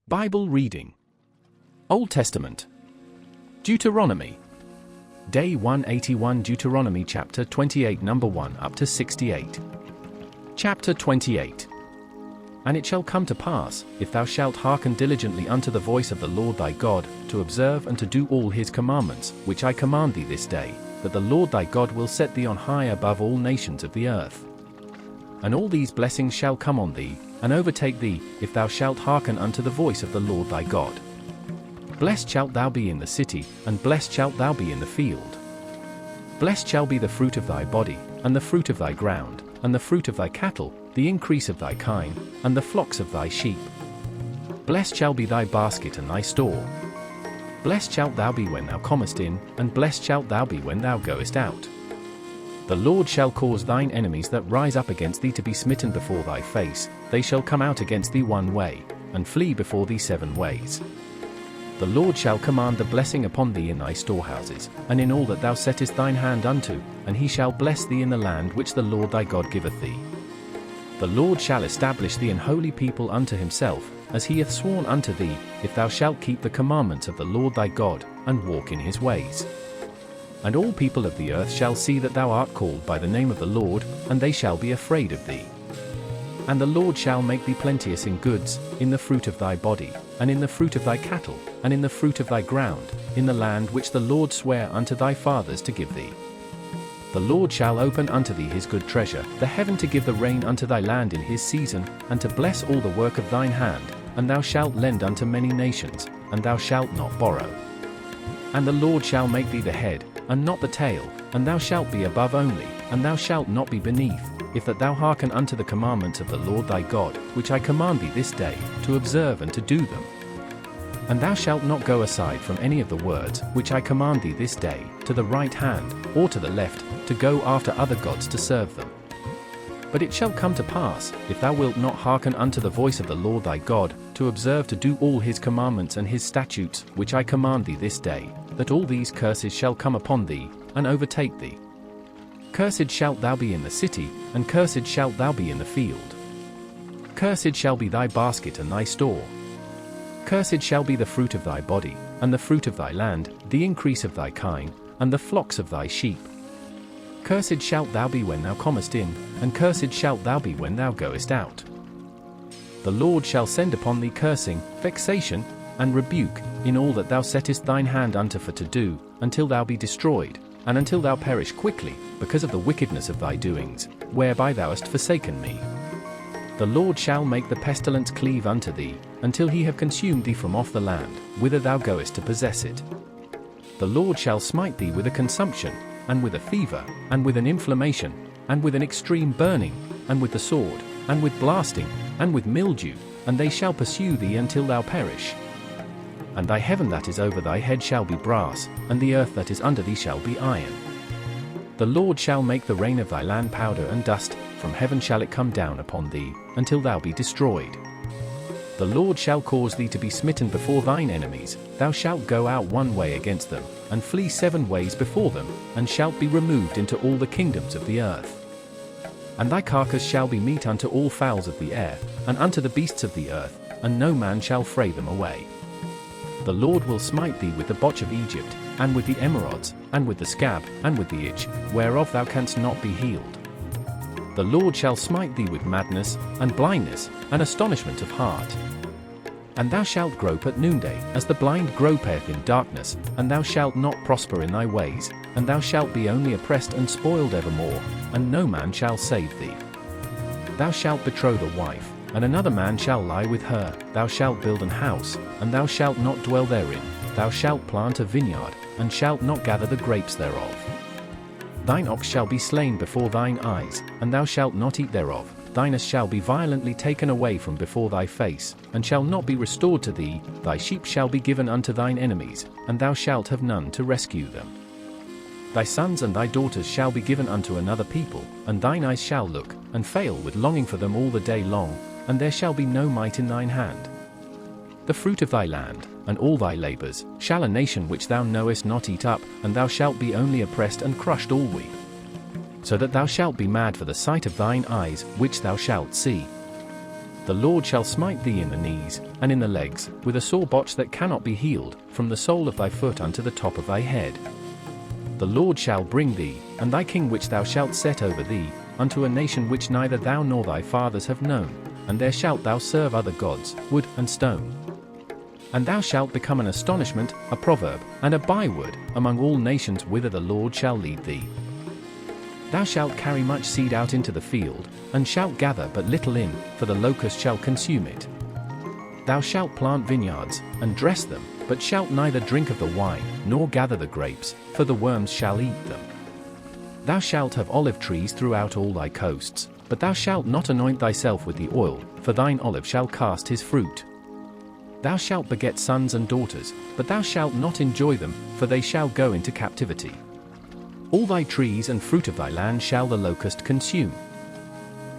Bible reading. Old Testament. Deuteronomy. Day 181, Deuteronomy chapter 28 number 1 up to 68. Chapter 28. And it shall come to pass, if thou shalt hearken diligently unto the voice of the Lord thy God, to observe and to do all his commandments, which I command thee this day, that the Lord thy God will set thee on high above all nations of the earth. And all these blessings shall come on thee, and overtake thee, if thou shalt hearken unto the voice of the Lord thy God. Blessed shalt thou be in the city, and blessed shalt thou be in the field. Blessed shall be the fruit of thy body, and the fruit of thy ground, and the fruit of thy cattle, the increase of thy kine, and the flocks of thy sheep. Blessed shall be thy basket and thy store. Blessed shalt thou be when thou comest in, and blessed shalt thou be when thou goest out. The Lord shall cause thine enemies that rise up against thee to be smitten before thy face. They shall come out against thee one way, and flee before thee 7 ways. The Lord shall command the blessing upon thee in thy storehouses, and in all that thou settest thine hand unto, and he shall bless thee in the land which the Lord thy God giveth thee. The Lord shall establish thee an holy people unto himself, as he hath sworn unto thee, if thou shalt keep the commandments of the Lord thy God, and walk in his ways. And all people of the earth shall see that thou art called by the name of the Lord, and they shall be afraid of thee. And the Lord shall make thee plenteous in goods, in the fruit of thy body, and in the fruit of thy cattle, and in the fruit of thy ground, in the land which the Lord sware unto thy fathers to give thee. The Lord shall open unto thee his good treasure, the heaven to give the rain unto thy land in his season, and to bless all the work of thine hand, and thou shalt lend unto many nations, and thou shalt not borrow. And the Lord shall make thee the head, and not the tail, and thou shalt be above only, and thou shalt not be beneath, if that thou hearken unto the commandments of the Lord thy God, which I command thee this day, to observe and to do them. And thou shalt not go aside from any of the words, which I command thee this day, to the right hand, or to the left, to go after other gods to serve them. But it shall come to pass, if thou wilt not hearken unto the voice of the Lord thy God, to observe to do all his commandments and his statutes, which I command thee this day, that all these curses shall come upon thee, and overtake thee. Cursed shalt thou be in the city, and cursed shalt thou be in the field. Cursed shall be thy basket and thy store. Cursed shall be the fruit of thy body, and the fruit of thy land, the increase of thy kine, and the flocks of thy sheep. Cursed shalt thou be when thou comest in, and cursed shalt thou be when thou goest out. The Lord shall send upon thee cursing, vexation, and rebuke, in all that thou settest thine hand unto for to do, until thou be destroyed, and until thou perish quickly, because of the wickedness of thy doings, whereby thou hast forsaken me. The Lord shall make the pestilence cleave unto thee, until he have consumed thee from off the land, whither thou goest to possess it. The Lord shall smite thee with a consumption, and with a fever, and with an inflammation, and with an extreme burning, and with the sword, and with blasting, and with mildew, and they shall pursue thee until thou perish. And thy heaven that is over thy head shall be brass, and the earth that is under thee shall be iron. The Lord shall make the rain of thy land powder and dust, from heaven shall it come down upon thee, until thou be destroyed. The Lord shall cause thee to be smitten before thine enemies, thou shalt go out one way against them, and flee 7 ways before them, and shalt be removed into all the kingdoms of the earth. And thy carcass shall be meat unto all fowls of the air, and unto the beasts of the earth, and no man shall fray them away. The Lord will smite thee with the botch of Egypt, and with the emerods, and with the scab, and with the itch, whereof thou canst not be healed. The Lord shall smite thee with madness, and blindness, and astonishment of heart. And thou shalt grope at noonday, as the blind gropeth in darkness, and thou shalt not prosper in thy ways, and thou shalt be only oppressed and spoiled evermore, and no man shall save thee. Thou shalt betroth a wife, and another man shall lie with her. Thou shalt build an house, and thou shalt not dwell therein. Thou shalt plant a vineyard, and shalt not gather the grapes thereof. Thine ox shall be slain before thine eyes, and thou shalt not eat thereof. Thine ass shall be violently taken away from before thy face, and shall not be restored to thee. Thy sheep shall be given unto thine enemies, and thou shalt have none to rescue them. Thy sons and thy daughters shall be given unto another people, and thine eyes shall look, and fail with longing for them all the day long, and there shall be no might in thine hand. The fruit of thy land, and all thy labors, shall a nation which thou knowest not eat up, and thou shalt be only oppressed and crushed alway. So that thou shalt be mad for the sight of thine eyes, which thou shalt see. The Lord shall smite thee in the knees, and in the legs, with a sore botch that cannot be healed, from the sole of thy foot unto the top of thy head. The Lord shall bring thee, and thy king which thou shalt set over thee, unto a nation which neither thou nor thy fathers have known, and there shalt thou serve other gods, wood and stone. And thou shalt become an astonishment, a proverb, and a byword, among all nations whither the Lord shall lead thee. Thou shalt carry much seed out into the field, and shalt gather but little in, for the locust shall consume it. Thou shalt plant vineyards, and dress them, but shalt neither drink of the wine, nor gather the grapes, for the worms shall eat them. Thou shalt have olive trees throughout all thy coasts, but thou shalt not anoint thyself with the oil, for thine olive shall cast his fruit. Thou shalt beget sons and daughters, but thou shalt not enjoy them, for they shall go into captivity. All thy trees and fruit of thy land shall the locust consume.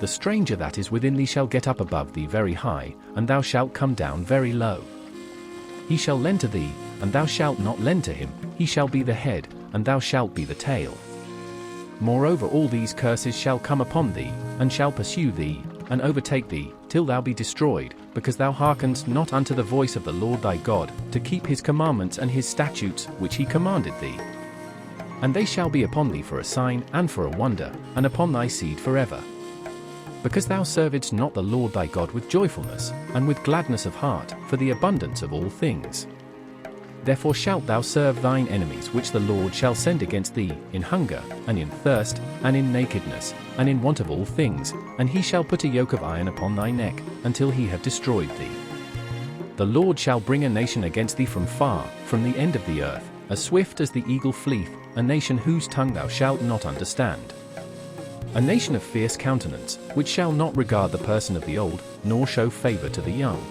The stranger that is within thee shall get up above thee very high, and thou shalt come down very low. He shall lend to thee, and thou shalt not lend to him, he shall be the head, and thou shalt be the tail. Moreover all these curses shall come upon thee, and shall pursue thee, and overtake thee, till thou be destroyed, because thou hearkenedst not unto the voice of the Lord thy God, to keep his commandments and his statutes, which he commanded thee. And they shall be upon thee for a sign, and for a wonder, and upon thy seed forever. Because thou servedst not the Lord thy God with joyfulness, and with gladness of heart, for the abundance of all things. Therefore shalt thou serve thine enemies which the Lord shall send against thee, in hunger, and in thirst, and in nakedness, and in want of all things, and he shall put a yoke of iron upon thy neck, until he have destroyed thee. The Lord shall bring a nation against thee from far, from the end of the earth, as swift as the eagle fleeth, a nation whose tongue thou shalt not understand. A nation of fierce countenance, which shall not regard the person of the old, nor show favor to the young.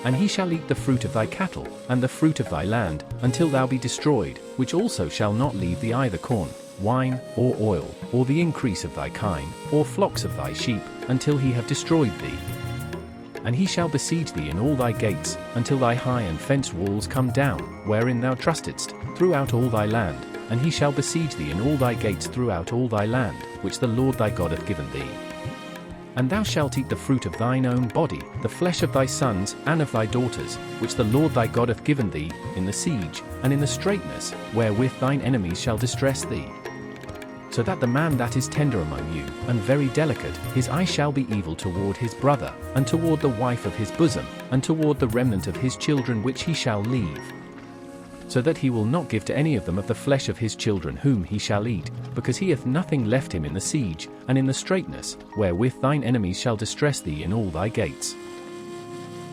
And he shall eat the fruit of thy cattle, and the fruit of thy land, until thou be destroyed, which also shall not leave thee either corn, wine, or oil, or the increase of thy kine, or flocks of thy sheep, until he have destroyed thee. And he shall besiege thee in all thy gates, until thy high and fenced walls come down, wherein thou trustedst, throughout all thy land, and he shall besiege thee in all thy gates throughout all thy land, which the Lord thy God hath given thee. And thou shalt eat the fruit of thine own body, the flesh of thy sons and of thy daughters, which the Lord thy God hath given thee, in the siege, and in the straitness, wherewith thine enemies shall distress thee. So that the man that is tender among you, and very delicate, his eye shall be evil toward his brother, and toward the wife of his bosom, and toward the remnant of his children which he shall leave. So that he will not give to any of them of the flesh of his children whom he shall eat, because he hath nothing left him in the siege, and in the straitness, wherewith thine enemies shall distress thee in all thy gates.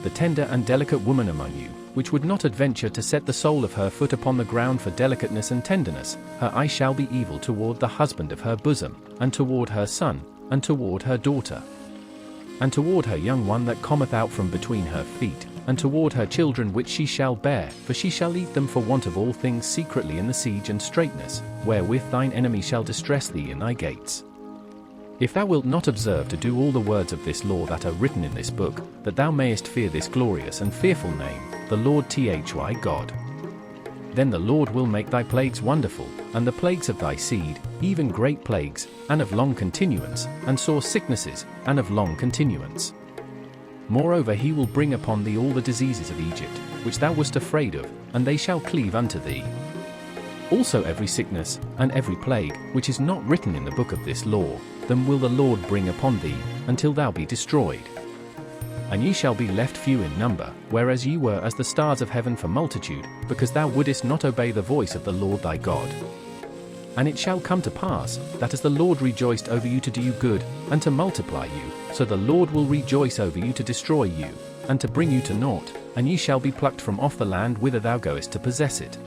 The tender and delicate woman among you, which would not adventure to set the sole of her foot upon the ground for delicateness and tenderness, her eye shall be evil toward the husband of her bosom, and toward her son, and toward her daughter, and toward her young one that cometh out from between her feet, and toward her children which she shall bear, for she shall eat them for want of all things secretly in the siege and straitness, wherewith thine enemy shall distress thee in thy gates. If thou wilt not observe to do all the words of this law that are written in this book, that thou mayest fear this glorious and fearful name, the Lord thy God, then the Lord will make thy plagues wonderful, and the plagues of thy seed, even great plagues, and of long continuance, and sore sicknesses, and of long continuance. Moreover he will bring upon thee all the diseases of Egypt, which thou wast afraid of, and they shall cleave unto thee. Also every sickness, and every plague, which is not written in the book of this law, them will the Lord bring upon thee, until thou be destroyed. And ye shall be left few in number, whereas ye were as the stars of heaven for multitude, because thou wouldest not obey the voice of the Lord thy God. And it shall come to pass, that as the Lord rejoiced over you to do you good, and to multiply you, so the Lord will rejoice over you to destroy you, and to bring you to naught, and ye shall be plucked from off the land whither thou goest to possess it.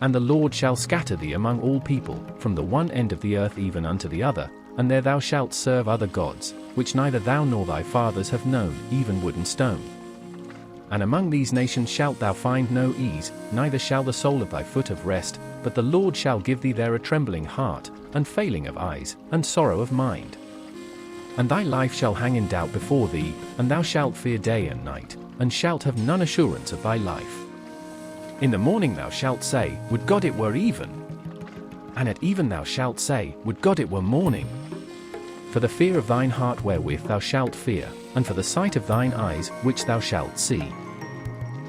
And the Lord shall scatter thee among all people, from the one end of the earth even unto the other, and there thou shalt serve other gods, which neither thou nor thy fathers have known, even wood and stone. And among these nations shalt thou find no ease, neither shall the sole of thy foot have rest, but the Lord shall give thee there a trembling heart, and failing of eyes, and sorrow of mind. And thy life shall hang in doubt before thee, and thou shalt fear day and night, and shalt have none assurance of thy life. In the morning thou shalt say, Would God it were even! And at even thou shalt say, Would God it were morning! for the fear of thine heart wherewith thou shalt fear, and for the sight of thine eyes which thou shalt see.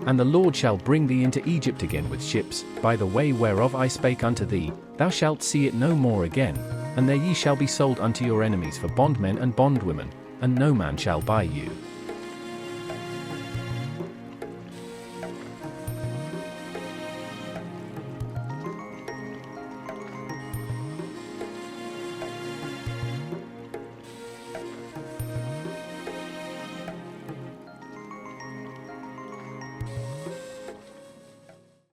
And the Lord shall bring thee into Egypt again with ships, by the way whereof I spake unto thee, thou shalt see it no more again, and there ye shall be sold unto your enemies for bondmen and bondwomen, and no man shall buy you.